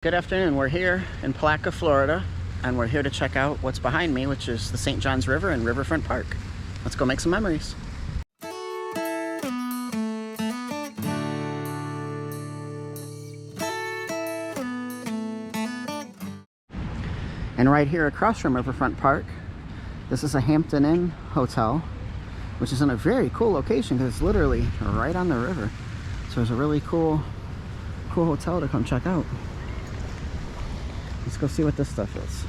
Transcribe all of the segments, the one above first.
Good afternoon. We're here in Palatka, Florida, and we're here to check out what's behind me, which is the St. Johns River and Riverfront Park. Let's go make some memories. And right here across from Riverfront Park, this is a Hampton Inn hotel, which is in a very cool location because it's literally right on the river. So it's a really cool hotel to come check out. Let's go see what this stuff is.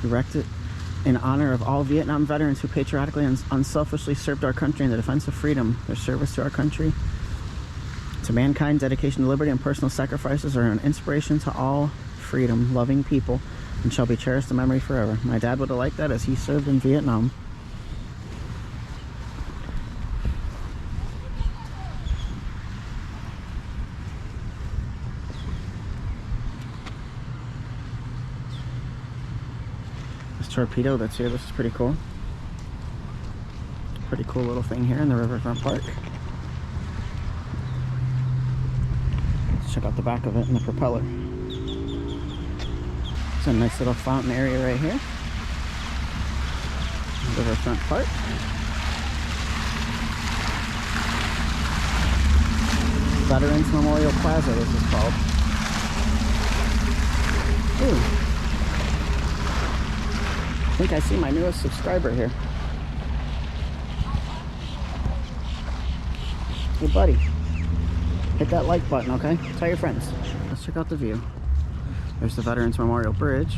Erected in honor of all Vietnam veterans who patriotically and unselfishly served our country in the defense of freedom. Their service to our country, to mankind, dedication to liberty, and personal sacrifices are an inspiration to all freedom-loving people and shall be cherished in memory forever. My dad would have liked that as he served in Vietnam. Torpedo that's here, this is pretty cool. Pretty cool little thing here in the Riverfront Park. Let's check out the back of it and the propeller. It's a nice little fountain area right here. Riverfront Park. Veterans Memorial Plaza, this is called. Ooh. I think I see my newest subscriber here. Hey buddy, hit that like button, okay? Tell your friends. Let's check out the view. There's the Veterans Memorial Bridge.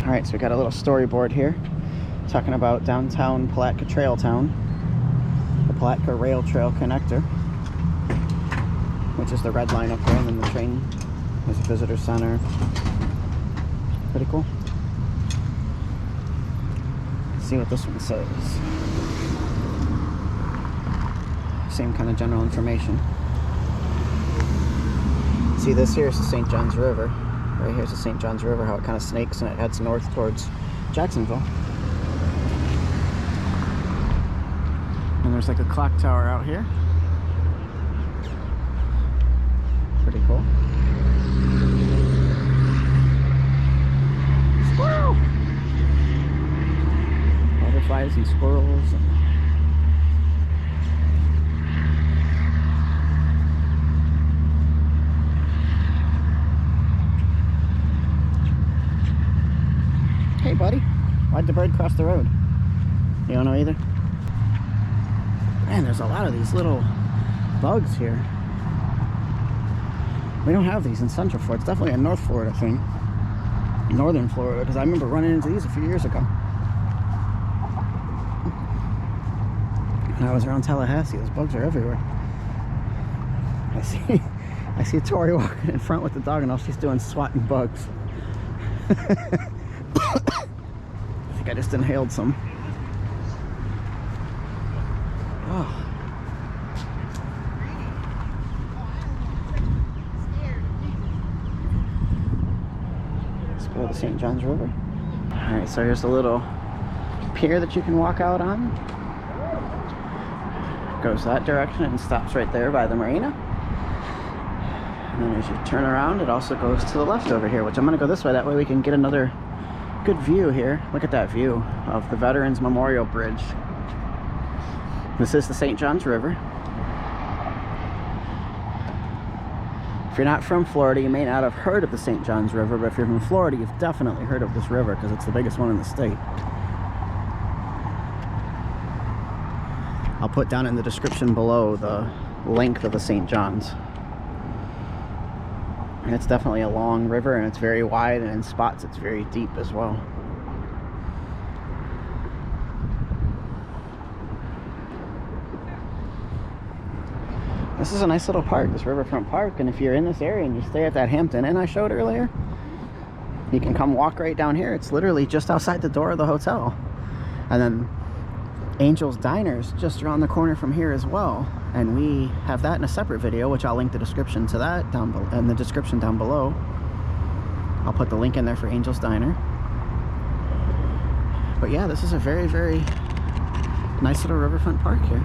Alright, so we got a little storyboard here talking about downtown Palatka Trail Town, the Palatka Rail Trail Connector, which is the red line up there, and then the train. There's a visitor center. Pretty cool. Let's see what this one says. Same kind of general information. See, this here is the St. Johns River. Right here's the St. Johns River, how it kind of snakes and it heads north towards Jacksonville. And there's like a clock tower out here. Pretty cool. Squirrel! Butterflies and squirrels. Hey buddy, why'd the bird cross the road? You don't know either? Man, there's a lot of these little bugs here. We don't have these in Central Florida. It's definitely a North Florida thing. Northern Florida, because I remember running into these a few years ago. When I was around Tallahassee, those bugs are everywhere. I see Tori walking in front with the dog and all she's doing is swatting bugs. I think I just inhaled some. Oh. The St. Johns River. Alright, so here's a little pier that you can walk out on. Goes that direction and stops right there by the marina. And then as you turn around, it also goes to the left over here, which I'm going to go this way. That way we can get another good view here. Look at that view of the Veterans Memorial Bridge. This is the St. Johns River. If you're not from Florida, you may not have heard of the St. Johns River, but if you're from Florida, you've definitely heard of this river because it's the biggest one in the state. I'll put down in the description below the length of the St. Johns. And it's definitely a long river, and it's very wide, and in spots it's very deep as well. This is a nice little park, this Riverfront Park, and if you're in this area and you stay at that Hampton Inn I showed earlier, you can come walk right down here. It's literally just outside the door of the hotel. And then Angel's Diner is just around the corner from here as well, and we have that in a separate video, which I'll link the description to that down below, in the description down below. I'll put the link in there for Angel's Diner. But yeah, this is a very, very nice little riverfront park here.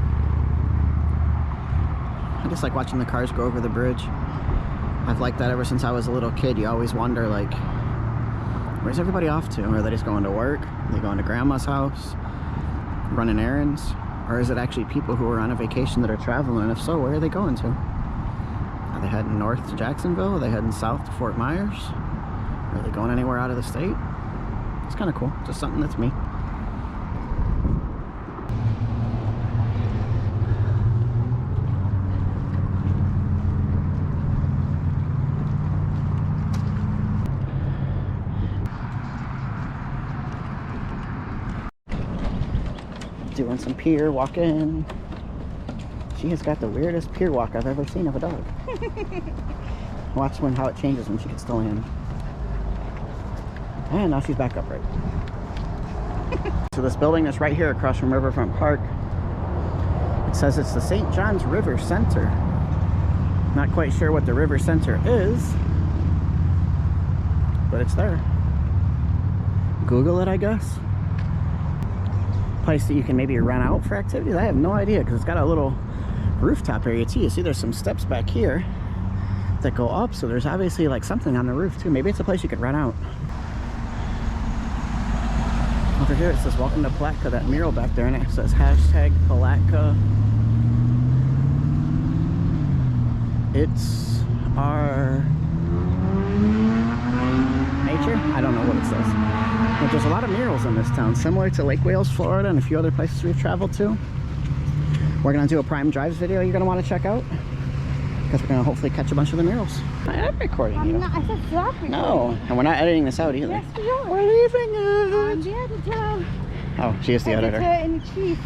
I just like watching the cars go over the bridge. I've liked that ever since I was a little kid. You always wonder, like, where's everybody off to? Are they just going to work? Are they going to grandma's house? Running errands? Or is it actually people who are on a vacation that are traveling? And if so, where are they going to? Are they heading north to Jacksonville? Are they heading south to Fort Myers? Are they going anywhere out of the state? It's kind of cool. Just something that's me. Doing some pier walking. She has got the weirdest pier walk I've ever seen of a dog. Watch how it changes when she gets to land. And now she's back upright. So this building is right here across from Riverfront Park. It says it's the St. John's River Center. Not quite sure what the River Center is, but it's there. Google it, I guess. Place that you can maybe rent out for activities. I have no idea, because it's got a little rooftop area too. You see there's some steps back here that go up, so there's obviously like something on the roof too. Maybe it's a place you could rent out. Over here it says welcome to Palatka, that mural back there, and it says hashtag Palatka. It's our nature? I don't know what it says. But there's a lot of murals in this town, similar to Lake Wales, Florida, and a few other places we've traveled to. We're going to do a PrimeDrives video you're going to want to check out, because we're going to hopefully catch a bunch of the murals. I am recording you. I said stop recording. No, and we're not editing this out either. Yes, we are. We're leaving it. I'm the editor. Oh, she is the editor. Editor-in-chief.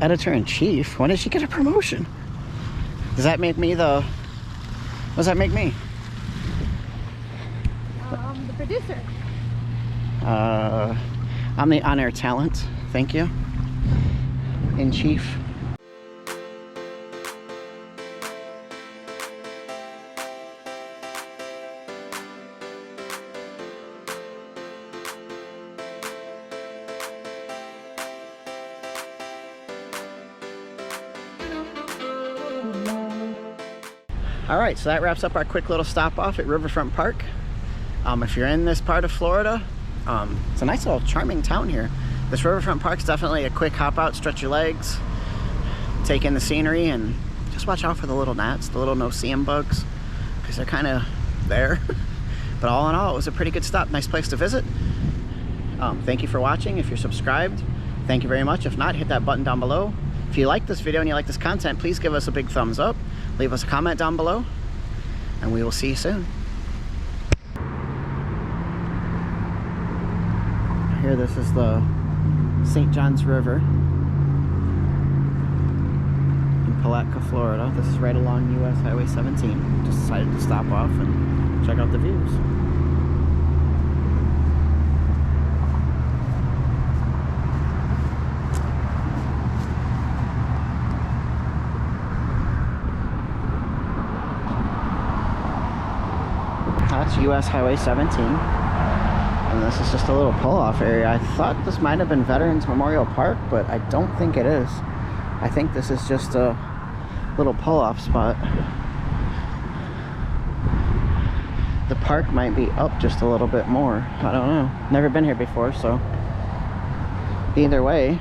Editor-in-chief? When did she get a promotion? Does that make me the... What does that make me? The producer. I'm the on-air talent. Thank you. In chief. Alright, so that wraps up our quick little stop off at Riverfront Park. If you're in this part of Florida, it's a nice little charming town here. This Riverfront Park's definitely a quick hop out, stretch your legs, take in the scenery, and just watch out for the little gnats, the little no-see-em bugs, because they're kind of there. But all in all, it was a pretty good stop. Nice place to visit. Thank you for watching. If you're subscribed, thank you very much. If not, hit that button down below. If you like this video and you like this content, please give us a big thumbs up. Leave us a comment down below, and we will see you soon. Here, this is the St. John's River in Palatka, Florida. This is right along US Highway 17. Just decided to stop off and check out the views. That's US Highway 17. And this is just a little pull-off area. I thought this might have been Veterans Memorial Park, but I don't think it is. I think this is just a little pull-off spot. The park might be up just a little bit more. I don't know. Never been here before, so either way,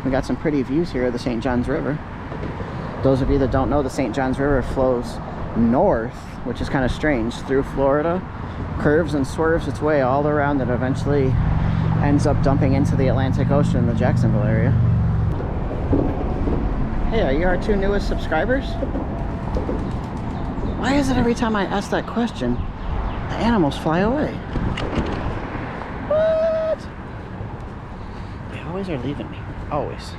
we got some pretty views here of the St. John's River. Those of you that don't know, the St. John's River flows north, which is kind of strange, through Florida, curves and swerves its way all around, and eventually ends up dumping into the Atlantic Ocean in the Jacksonville area. Hey, are you our 2 newest subscribers? Why is it every time I ask that question, the animals fly away? What? They always are leaving me. Always.